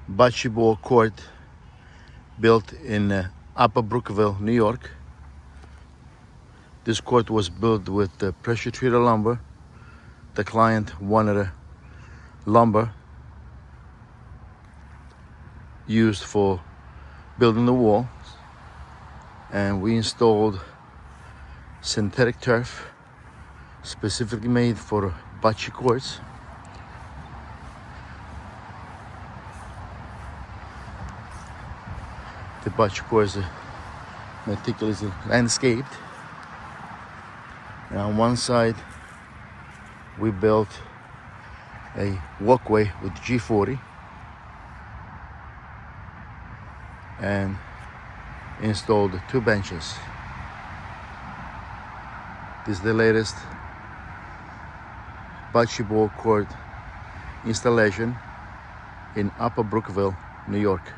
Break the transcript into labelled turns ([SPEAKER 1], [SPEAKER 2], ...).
[SPEAKER 1] bocce ball court built in Upper Brookville, New York. This court was built with pressure treated lumber. The client wanted lumber used for building the walls, and we installed synthetic turf specifically made for bocce courts. The bocce courts are meticulously landscaped, and on one side we built a walkway with G40 and installed 2 benches. This is the latest bocce ball court installation in Upper Brookville, New York.